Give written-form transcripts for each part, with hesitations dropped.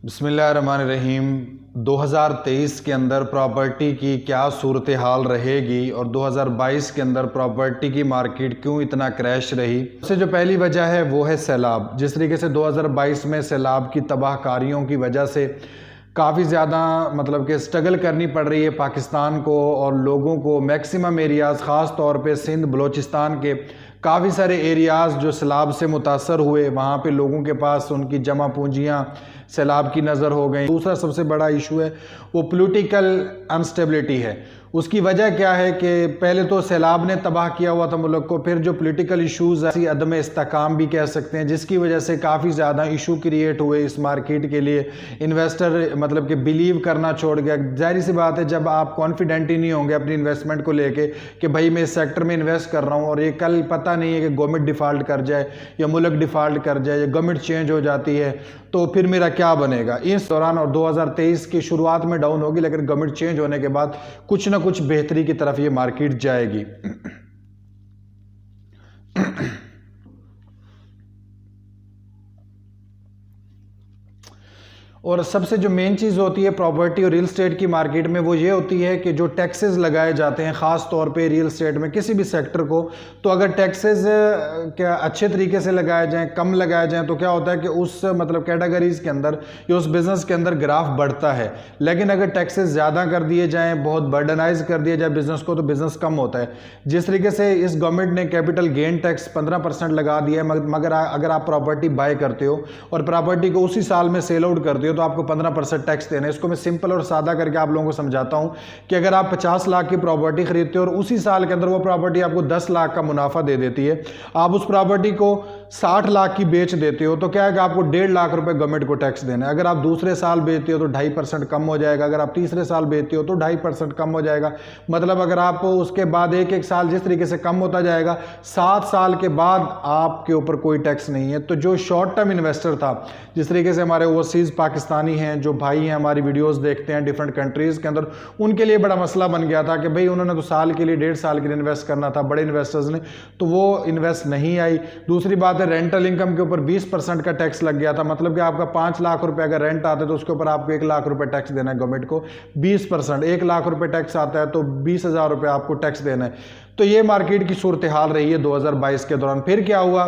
बिस्मिल्लाहिर्रहमानिर्रहीम। 2023 के अंदर प्रॉपर्टी की क्या सूरत हाल रहेगी और 2022 के अंदर प्रॉपर्टी की मार्केट क्यों इतना क्रैश रही। सबसे जो पहली वजह है वो है सैलाब। जिस तरीके से 2022 में सैलाब की तबाहकारियों की वजह से काफ़ी ज़्यादा मतलब कि स्ट्रगल करनी पड़ रही है पाकिस्तान को और लोगों को। मैक्सिमम एरियाज़ ख़ास तौर पे सिंध बलोचिस्तान के काफ़ी सारे एरियाज़ जो सैलाब से मुतासर हुए, वहाँ पे लोगों के पास उनकी जमा पूंजियाँ सैलाब की नज़र हो गई। दूसरा सबसे बड़ा इशू है वो पॉलिटिकल अनस्टेबिलिटी है। उसकी वजह क्या है कि पहले तो सैलाब ने तबाह किया हुआ था मुल्क को, फिर जो पॉलिटिकल इशूज़ है, अदम इस्तेकाम भी कह सकते हैं, जिसकी वजह से काफ़ी ज़्यादा इशू क्रिएट हुए इस मार्केट के लिए। इन्वेस्टर मतलब कि बिलीव करना छोड़ गया। जाहिर सी बात है, जब आप कॉन्फिडेंट ही नहीं होंगे अपनी इन्वेस्टमेंट को लेके कि भाई मैं इस सेक्टर में इन्वेस्ट कर रहा हूँ और ये कल पता नहीं है कि गवर्नमेंट डिफ़ॉल्ट कर जाए या मुल्क डिफ़ॉल्ट कर जाए या गवर्नमेंट चेंज हो जाती है, तो फिर मेरा क्या बनेगा। इस दौरान और 2023 की शुरुआत में डाउन होगी, लेकिन गवर्नमेंट चेंज होने के बाद कुछ ना कुछ बेहतरी की तरफ ये मार्केट जाएगी। और सबसे जो मेन चीज़ होती है प्रॉपर्टी और रियल स्टेट की मार्केट में वो ये होती है कि जो टैक्सेस लगाए जाते हैं ख़ास तौर पे रियल स्टेट में किसी भी सेक्टर को, तो अगर टैक्सेस क्या अच्छे तरीके से लगाए जाएं, कम लगाए जाएं, तो क्या होता है कि उस मतलब कैटेगरीज़ के अंदर या उस बिज़नेस के अंदर ग्राफ बढ़ता है। लेकिन अगर टैक्सेस ज़्यादा कर दिए जाएँ, बहुत बर्डनाइज कर दिया जाए बिज़नेस को, तो बिज़नेस कम होता है। जिस तरीके से इस गवर्नमेंट ने कैपिटल गेन टैक्स 15% लगा दिया है, मगर अगर आप प्रॉपर्टी बाय करते हो और प्रॉपर्टी को उसी साल में सेल आउट करते हो तो आपको 15% टैक्स देना है। इसको मैं सिंपल और सादा करके आप लोगों को समझाता हूं कि अगर आप 50 लाख की प्रॉपर्टी खरीदते हो और उसी साल के अंदर वो प्रॉपर्टी आपको 10 लाख का मुनाफा दे देती है, आप उस प्रॉपर्टी को 60 लाख की बेच देते हो, तो क्या है कि आपको 1.5 लाख रुपए गवर्नमेंट को टैक्स देना है। अगर आप दूसरे साल बेचते हो तो 2.5% कम हो जाएगा, अगर आप तीसरे साल बेचते हो तो 2.5% कम हो जाएगा। मतलब अगर आप उसके बाद एक एक साल जिस तरीके से कम होता जाएगा, 7 साल के बाद आपके ऊपर कोई टैक्स नहीं है। तो जो शॉर्ट टर्म इन्वेस्टर था, जिस तरीके से हमारे ओवरसीज पाकिस्तानी हैं जो भाई हैं, हमारी वीडियोस देखते हैं डिफरेंट कंट्रीज के अंदर, उनके लिए बड़ा मसला बन गया था कि भाई उन्होंने तो साल के लिए 1.5 साल के लिए इन्वेस्ट करना था बड़े इन्वेस्टर्स ने, तो वो इन्वेस्ट नहीं आई। दूसरी बात है रेंटल इनकम के ऊपर 20% का टैक्स लग गया था। मतलब कि आपका 5 लाख रुपए अगर रेंट आता है तो उसके ऊपर आपको 1 लाख रुपए टैक्स देना है गवर्नमेंट को। 20%, 1 लाख रुपए टैक्स आता है तो 20,000 रुपए आपको टैक्स देना है। तो ये मार्केट की सूरत हाल रही है 2022 के दौरान। फिर क्या हुआ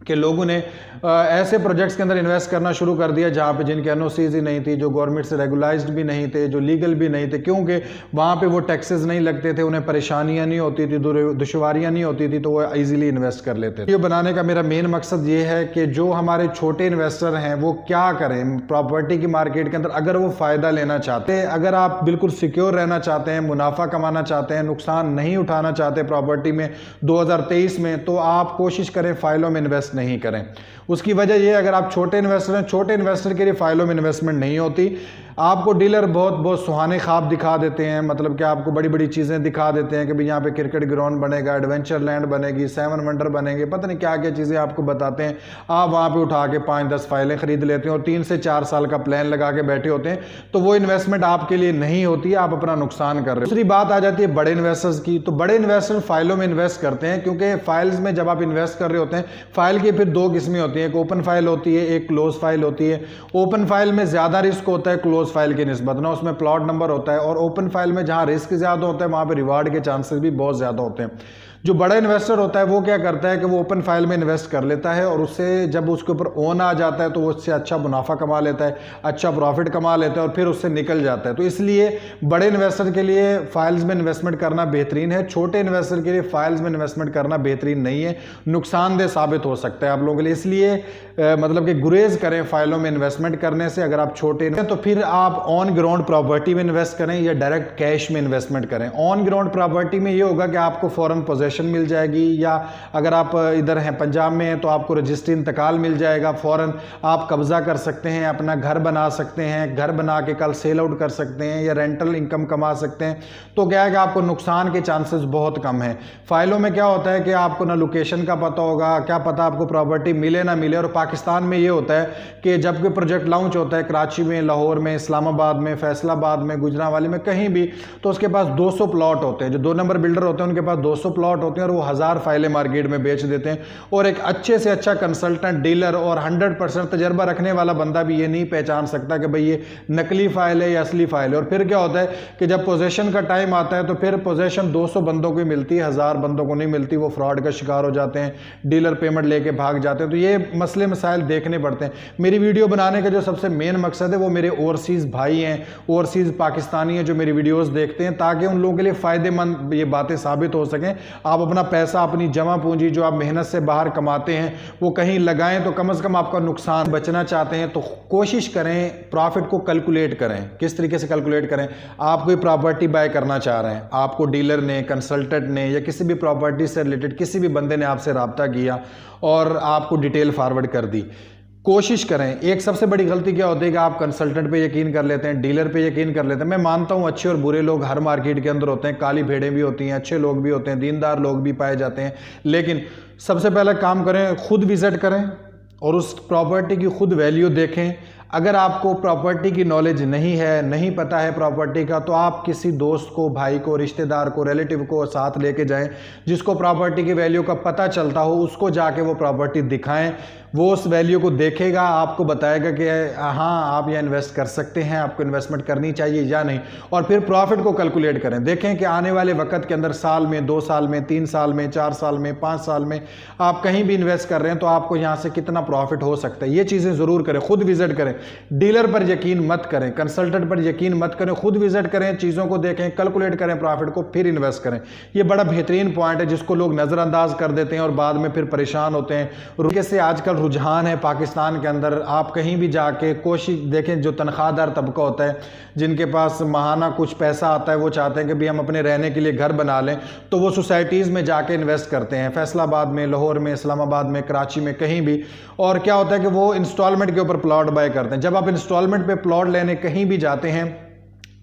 कि लोगों ने ऐसे प्रोजेक्ट्स के अंदर इन्वेस्ट करना शुरू कर दिया जहाँ पे जिनके एनओसीज ही नहीं थी, जो गवर्नमेंट से रेगुलाइज्ड भी नहीं थे, जो लीगल भी नहीं थे, क्योंकि वहाँ पे वो टैक्सेस नहीं लगते थे, उन्हें परेशानियाँ नहीं होती थी, दुश्वारियाँ नहीं होती थी, तो वो इजीली इन्वेस्ट कर लेते थे। ये बनाने का मेरा मेन मकसद ये है कि जो हमारे छोटे इन्वेस्टर हैं वो क्या करें प्रॉपर्टी की मार्केट के अंदर। अगर वो फ़ायदा लेना चाहते हैं, अगर आप बिल्कुल सिक्योर रहना चाहते हैं, मुनाफा कमाना चाहते हैं, नुकसान नहीं उठाना चाहते प्रॉपर्टी में 2023 में, तो आप कोशिश करें फाइलों में इन्वेस्ट नहीं करें। उसकी वजह यह, अगर आप छोटे इन्वेस्टर हैं, छोटे इन्वेस्टर के लिए फाइलों में इन्वेस्टमेंट नहीं होती। आपको डीलर बहुत सुहाने ख्वाब दिखा देते हैं, मतलब कि आपको बड़ी बड़ी चीज़ें दिखा देते हैं कि भाई यहाँ पे क्रिकेट ग्राउंड बनेगा, एडवेंचर लैंड बनेगी, 7 वंडर बनेंगे, पता नहीं क्या क्या चीज़ें आपको बताते हैं। आप वहाँ पे उठा के 5-10 फाइलें खरीद लेते हैं और 3 से 4 साल का प्लान लगा के बैठे होते हैं, तो वो इन्वेस्टमेंट आपके लिए नहीं होती है, आप अपना नुकसान कर रहे हो। दूसरी बात आ जाती है बड़े इन्वेस्टर्स की। तो बड़े इन्वेस्टर फाइलों में इन्वेस्ट करते हैं, क्योंकि फाइल्स में जब आप इन्वेस्ट कर रहे होते हैं, फाइल की फिर 2 किस्में होती हैं, एक ओपन फाइल होती है, एक क्लोज फाइल होती है। ओपन फाइल में ज़्यादा रिस्क होता है क्लोज फाइल की निस्बत ना, उसमें प्लॉट नंबर होता है, और ओपन फाइल में जहां रिस्क ज्यादा होता है वहां पे रिवार्ड के चांसेस भी बहुत ज्यादा होते हैं। जो बड़ा इन्वेस्टर होता है वो क्या करता है कि वो ओपन फाइल में इन्वेस्ट कर लेता है और उससे जब उसके ऊपर ओन आ जाता है तो वो उससे अच्छा मुनाफा कमा लेता है, अच्छा प्रॉफिट कमा लेता है और फिर उससे निकल जाता है। तो इसलिए बड़े इन्वेस्टर के लिए फाइल्स में इन्वेस्टमेंट करना बेहतरीन है, छोटे इन्वेस्टर के लिए फाइल्स में इन्वेस्टमेंट करना बेहतरीन नहीं है, नुकसानदेह साबित हो सकता है आप लोगों के लिए। इसलिए मतलब कि गुरेज करें फाइलों में इन्वेस्टमेंट करने से। अगर आप छोटे हैं तो फिर आप ऑन ग्राउंड प्रॉपर्टी में इन्वेस्ट करें या डायरेक्ट कैश में इन्वेस्टमेंट करें। ऑन ग्राउंड प्रॉपर्टी में ये होगा कि आपको फॉरन पोजेशन मिल जाएगी, या अगर आप इधर हैं पंजाब में हैं तो आपको रजिस्ट्री इंतकाल मिल जाएगा, फौरन आप कब्जा कर सकते हैं, अपना घर बना सकते हैं, घर बना के कल सेल आउट कर सकते हैं या रेंटल इनकम कमा सकते हैं। तो क्या है कि आपको नुकसान के चांसेस बहुत कम है। फाइलों में क्या होता है कि आपको ना लोकेशन का पता होगा, क्या पता आपको प्रॉपर्टी मिले ना मिले। और पाकिस्तान में ये होता है कि जब कोई प्रोजेक्ट लॉन्च होता है कराची में, लाहौर में, इस्लामाबाद में, फैसलाबाद में, गुजरांवाली में, कहीं भी, तो उसके पास 200 प्लॉट होते हैं। जो 2 नंबर बिल्डर होते हैं उनके पास 200 प्लॉट प्लॉट होते हैं और वो 1000 फाइलें मार्केट में बेच देते हैं। और एक अच्छे से अच्छा कंसल्टेंट, डीलर और 100% तजर्बा रखने वाला बंदा भी ये नहीं पहचान सकता कि भाई ये नकली फाइल है या असली फाइल है। और फिर क्या होता है कि जब पोजेशन का टाइम आता है तो फिर पोजेशन 200 बंदों को मिलती है, 1000 बंदों को नहीं मिलती, वो फ्रॉड का शिकार हो जाते हैं, डीलर पेमेंट लेके भाग जाते हैं। तो ये मसले मसाइल देखने पड़ते हैं। मेरी वीडियो बनाने का जो सबसे मेन मकसद है वो मेरे ओवरसीज़ भाई हैं, ओवरसीज़ पाकिस्तानी हैं जो मेरी वीडियोस देखते हैं, ताकि उन लोगों के लिए फ़ायदेमंद ये बातें साबित हो सकें। आप अपना पैसा, अपनी जमा पूंजी जो आप मेहनत से बाहर कमाते हैं वो कहीं लगाएं तो कम से कम आपका नुकसान बचना चाहते हैं तो कोशिश करें प्रॉफिट को कैलकुलेट करें। किस तरीके से कैलकुलेट करें? आप कोई प्रॉपर्टी बाय करना चाह रहे हैं, आपको डीलर ने, कंसल्टेंट ने या किसी भी प्रॉपर्टी से रिलेटेड किसी भी बंदे ने आपसे रब्ता किया और आपको डिटेल फॉरवर्ड कर दी। कोशिश करें, एक सबसे बड़ी गलती क्या होती है कि आप कंसल्टेंट पे यकीन कर लेते हैं, डीलर पे यकीन कर लेते हैं। मैं मानता हूं अच्छे और बुरे लोग हर मार्केट के अंदर होते हैं, काली भेड़ें भी होती हैं, अच्छे लोग भी होते हैं, दीनदार लोग भी पाए जाते हैं। लेकिन सबसे पहले काम करें, खुद विजिट करें और उस प्रॉपर्टी की खुद वैल्यू देखें। अगर आपको प्रॉपर्टी की नॉलेज नहीं है, नहीं पता है प्रॉपर्टी का, तो आप किसी दोस्त को, भाई को, रिश्तेदार को, रिलेटिव को साथ लेके जाएं जिसको प्रॉपर्टी की वैल्यू का पता चलता हो, उसको जाके वो प्रॉपर्टी दिखाएं। वो उस वैल्यू को देखेगा, आपको बताएगा कि हाँ आप यहाँ इन्वेस्ट कर सकते हैं, आपको इन्वेस्टमेंट करनी चाहिए या नहीं। और फिर प्रॉफिट को कैलकुलेट करें, देखें कि आने वाले वक्त के अंदर साल में, 2 साल में, 3 साल में, 4 साल में, 5 साल में आप कहीं भी इन्वेस्ट कर रहे हैं तो आपको यहाँ से कितना प्रॉफिट हो सकता है। ये चीज़ें ज़रूर करें, खुद विजिट करें, डीलर पर यकीन मत करें, कंसल्टेंट पर यकीन मत करें, खुद विजिट करें, चीज़ों को देखें, कैलकुलेट करें प्रॉफिट को, फिर इन्वेस्ट करें। ये बड़ा बेहतरीन पॉइंट है जिसको लोग नज़रअंदाज कर देते हैं और बाद में फिर परेशान होते हैं। रुके से आजकल रुझान है पाकिस्तान के अंदर, आप कहीं भी जाके कोशिश देखें, जो तनख्वाहदार तबका होता है, जिनके पास माहाना कुछ पैसा आता है, वो चाहते हैं कि भी हम अपने रहने के लिए घर बना लें, तो वो सोसाइटीज़ में जाके इन्वेस्ट करते हैं, फैसलाबाद में, लाहौर में, इस्लामाबाद में, कराची में, कहीं भी। और क्या होता है कि वो इंस्टॉलमेंट के ऊपर प्लॉट बाय करते हैं। जब आप इंस्टॉलमेंट पे प्लॉट लेने कहीं भी जाते हैं,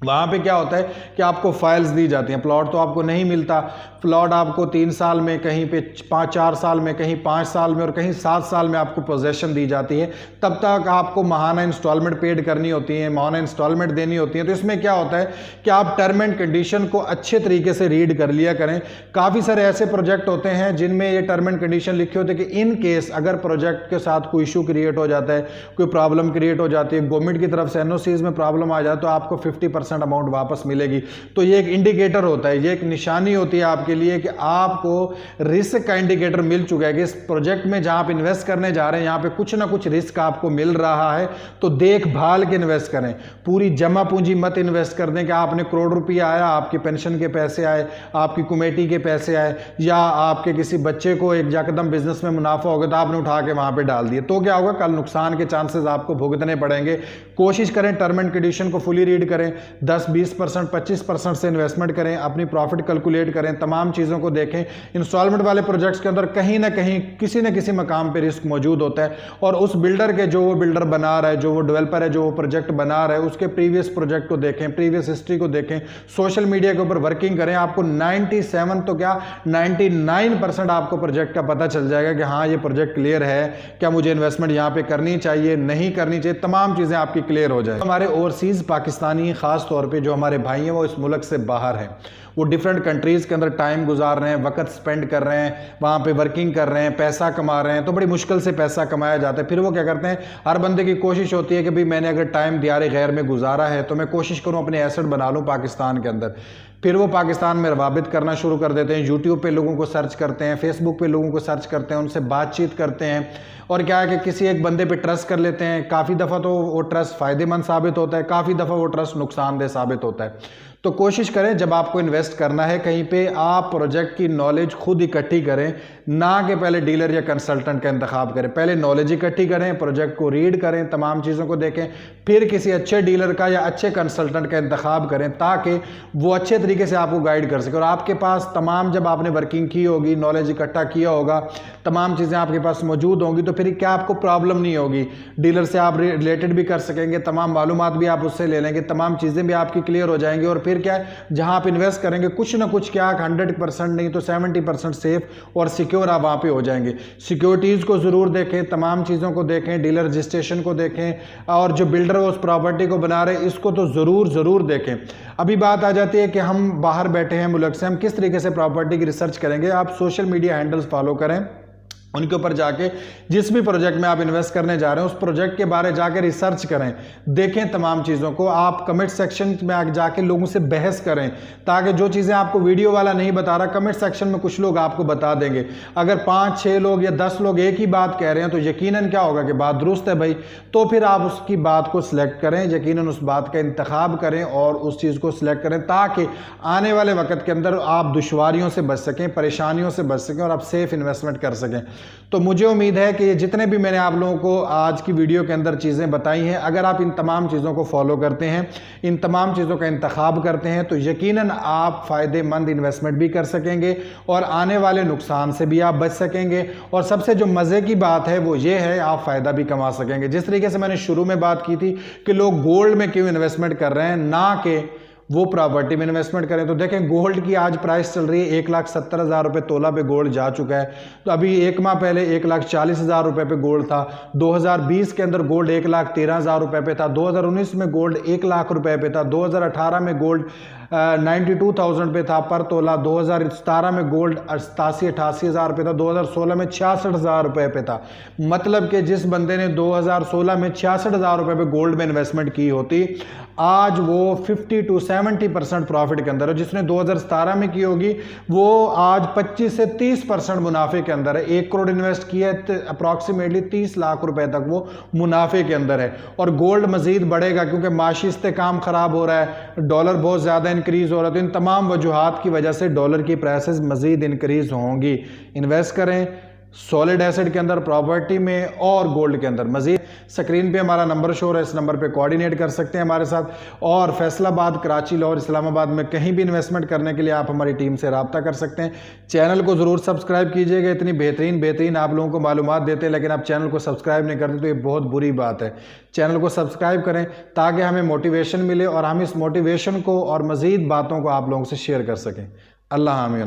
वहाँ पे क्या होता है कि आपको फाइल्स दी जाती हैं। प्लॉट तो आपको नहीं मिलता, प्लॉट आपको 3 साल में, कहीं पे 4 साल में, कहीं 5 साल में और कहीं 7 साल में आपको पोजेशन दी जाती है। तब तक आपको माहाना इंस्टॉलमेंट पेड करनी होती है, माहाना इंस्टॉलमेंट देनी होती है। तो इसमें क्या होता है कि आप टर्म एंड कंडीशन को अच्छे तरीके से रीड कर लिया करें। काफ़ी सारे ऐसे प्रोजेक्ट होते हैं जिनमें ये टर्म एंड कंडीशन लिखे होते हैं कि इन केस अगर प्रोजेक्ट के साथ कोई इशू क्रिएट हो जाता है, कोई प्रॉब्लम क्रिएट हो जाती है, गवर्नमेंट की तरफ से NOCs में प्रॉब्लम आ जाए तो आपको 50% अमाउंट वापस मिलेगी। तो ये एक इंडिकेटर होता है, ये एक निशानी होती है आपके लिए कि आपको रिस्क का इंडिकेटर मिल चुका है कि इस प्रोजेक्ट में जहां आप इन्वेस्ट करने जा रहे हैं यहां पे कुछ ना कुछ रिस्क आपको मिल रहा है। तो देखभाल के इन्वेस्ट करें, पूरी जमा पूंजी मत इन्वेस्ट कर दें कि आपने करोड़ रुपया आया, आपके पेंशन के पैसे आए, आपकी कमेटी के पैसे आए, या आपके किसी बच्चे को एक यकदम बिजनेस में मुनाफा होगा तो आपने उठा के वहां पे डाल दिए, तो क्या होगा, कल नुकसान के चांसेस आपको भुगतने पड़ेंगे। कोशिश करें टर्म एंड कंडीशन को फुली रीड करें, 10-20%, 25% से इन्वेस्टमेंट करें, अपनी प्रॉफिट कैलकुलेट करें, तमाम चीज़ों को देखें। इंस्टॉलमेंट वाले प्रोजेक्ट्स के अंदर कहीं ना कहीं किसी न किसी मकाम पे रिस्क मौजूद होता है और उस बिल्डर के, जो वो बिल्डर बना रहा है, जो वो डेवलपर है, जो वो प्रोजेक्ट बना रहा है, उसके प्रीवियस प्रोजेक्ट को देखें, प्रीवियस हिस्ट्री को देखें, सोशल मीडिया के ऊपर वर्किंग करें। आपको 97 तो क्या 99% आपको प्रोजेक्ट का पता चल जाएगा कि हाँ ये प्रोजेक्ट क्लियर है, क्या मुझे इन्वेस्टमेंट यहाँ पे करनी चाहिए, नहीं करनी चाहिए, तमाम चीज़ें आपकी क्लियर हो जाए। हमारे ओवरसीज़ पाकिस्तानी खास तौर पे जो हमारे भाई हैं वो इस मुल्क से बाहर हैं, वो डिफरेंट कंट्रीज़ के अंदर टाइम गुजार रहे हैं, वक्त स्पेंड कर रहे हैं, वहाँ पे वर्किंग कर रहे हैं, पैसा कमा रहे हैं, तो बड़ी मुश्किल से पैसा कमाया जाता है। फिर वो क्या करते हैं, हर बंदे की कोशिश होती है कि भाई मैंने अगर टाइम दियारे गैर में गुजारा है तो मैं कोशिश करूँ अपने एसेट बना लूँ पाकिस्तान के अंदर। फिर वो पाकिस्तान में रवाबित करना शुरू कर देते हैं, यूट्यूब पे लोगों को सर्च करते हैं, फेसबुक पे लोगों को सर्च करते हैं, उनसे बातचीत करते हैं और क्या है कि किसी एक बंदे पे ट्रस्ट कर लेते हैं। काफ़ी दफ़ा तो वो ट्रस्ट फ़ायदेमंद साबित होता है, काफ़ी दफ़ा वो ट्रस्ट नुकसानदेह साबित होता है। तो कोशिश करें जब आपको इन्वेस्ट करना है कहीं पे, आप प्रोजेक्ट की नॉलेज खुद इकट्ठी करें, ना कि पहले डीलर या कंसल्टेंट का इंतखाब करें। पहले नॉलेज इकट्ठी करें, प्रोजेक्ट को रीड करें, तमाम चीज़ों को देखें, फिर किसी अच्छे डीलर का या अच्छे कंसल्टेंट का इंतखाब करें ताकि वो अच्छे तरीके से आपको गाइड कर सके। और आपके पास तमाम, जब आपने वर्किंग की होगी, नॉलेज इकट्ठा किया होगा, तमाम चीज़ें आपके पास मौजूद होंगी, तो फिर क्या आपको प्रॉब्लम नहीं होगी। डीलर से आप रिलेटेड भी कर सकेंगे, तमाम मालूमात भी आप उससे ले लेंगे, तमाम चीज़ें भी आपकी क्लियर हो जाएंगी। और फिर क्या है, जहां आप इन्वेस्ट करेंगे करेंगे कुछ ना कुछ क्या 100% नहीं तो 70% सेफ और सिक्योर आप वहाँ पे हो जाएंगे। सिक्योरिटीज़ को ज़रूर देखें, तमाम चीज़ों को देखें, डीलर रजिस्ट्रेशन को देखें और जो बिल्डर उस प्रॉपर्टी को बना रहे इसको तो ज़रूर देखें। अभी बात आ जाती है कि हम बाहर बैठे हैं मुल्क से, हम किस तरीके से प्रॉपर्टी की रिसर्च करेंगे। आप सोशल मीडिया हैंडल्स फॉलो करें, उनके ऊपर जाके जिस भी प्रोजेक्ट में आप इन्वेस्ट करने जा रहे हैं उस प्रोजेक्ट के बारे जाके रिसर्च करें, देखें तमाम चीज़ों को। आप कमेंट सेक्शन में जाके लोगों से बहस करें ताकि जो चीज़ें आपको वीडियो वाला नहीं बता रहा, कमेंट सेक्शन में कुछ लोग आपको बता देंगे। अगर 5-6 लोग या 10 लोग एक ही बात कह रहे हैं तो यकीनन क्या होगा कि बात दुरुस्त है भाई, तो फिर आप उसकी बात को सिलेक्ट करें, यकीनन उस बात का इंतखाब करें और उस चीज़ को सिलेक्ट करें ताकि आने वाले वक्त के अंदर आप दुश्वारियों से बच सकें, परेशानियों से बच सकें और आप सेफ इन्वेस्टमेंट कर सकें। तो मुझे उम्मीद है कि ये जितने भी मैंने आप लोगों को आज की वीडियो के अंदर चीज़ें बताई हैं, अगर आप इन तमाम चीज़ों को फॉलो करते हैं, इन तमाम चीज़ों का इंतखाब करते हैं तो यकीनन आप फ़ायदेमंद इन्वेस्टमेंट भी कर सकेंगे और आने वाले नुकसान से भी आप बच सकेंगे। और सबसे जो मज़े की बात है वो ये है आप फ़ायदा भी कमा सकेंगे। जिस तरीके से मैंने शुरू में बात की थी कि लोग गोल्ड में क्यों इन्वेस्टमेंट कर रहे हैं ना कि वो प्रॉपर्टी में इन्वेस्टमेंट करें, तो देखें गोल्ड की आज प्राइस चल रही है 1,70,000 रुपये तोला पे गोल्ड जा चुका है। तो अभी एक माह पहले 1,40,000 रुपये पे गोल्ड था। 2020 के अंदर गोल्ड 1,13,000 रुपये पे था। 2019 में गोल्ड 1 लाख रुपये पे था। 2018 में गोल्ड 92,000 पे था पर तोला। 2017 में गोल्ड 87-88 हज़ार रुपये था। 2016 में 66,000 रुपये पे था। मतलब कि जिस बंदे ने 2016 में 66,000 रुपये पे गोल्ड में इन्वेस्टमेंट की होती, आज वो 50-70% प्रॉफिट के अंदर है। जिसने 2017 में की होगी वो आज 25 से 30% मुनाफे के अंदर है। 1 करोड़ इन्वेस्ट किया है तो अप्रॉक्सीमेटली 30 लाख रुपए तक वो मुनाफे के अंदर है। और गोल्ड मजीद बढ़ेगा क्योंकि माशी इस्तेकाम खराब हो रहा है, डॉलर बहुत ज़्यादा इंक्रीज हो रहा है। तो इन तमाम वजूहात की वजह से डॉलर की प्राइसेस मजीद इंक्रीज होंगी। इन्वेस्ट करें सॉलिड एसेट के अंदर, प्रॉपर्टी में और गोल्ड के अंदर। मजीद स्क्रीन पे हमारा नंबर शो है, इस नंबर पे कोऑर्डिनेट कर सकते हैं हमारे साथ। और फैसलाबाद, कराची, लाहौर, इस्लामाबाद में कहीं भी इन्वेस्टमेंट करने के लिए आप हमारी टीम से रब्ता कर सकते हैं। चैनल को ज़रूर सब्सक्राइब कीजिएगा। इतनी बेहतरीन आप लोगों को मालूमात देते हैं लेकिन आप चैनल को सब्सक्राइब नहीं करते तो ये बहुत बुरी बात है। चैनल को सब्सक्राइब करें ताकि हमें मोटिवेशन मिले और हम इस मोटिवेशन को और मज़ीद बातों को आप लोगों से शेयर कर सकें। अल्लाह हामिद।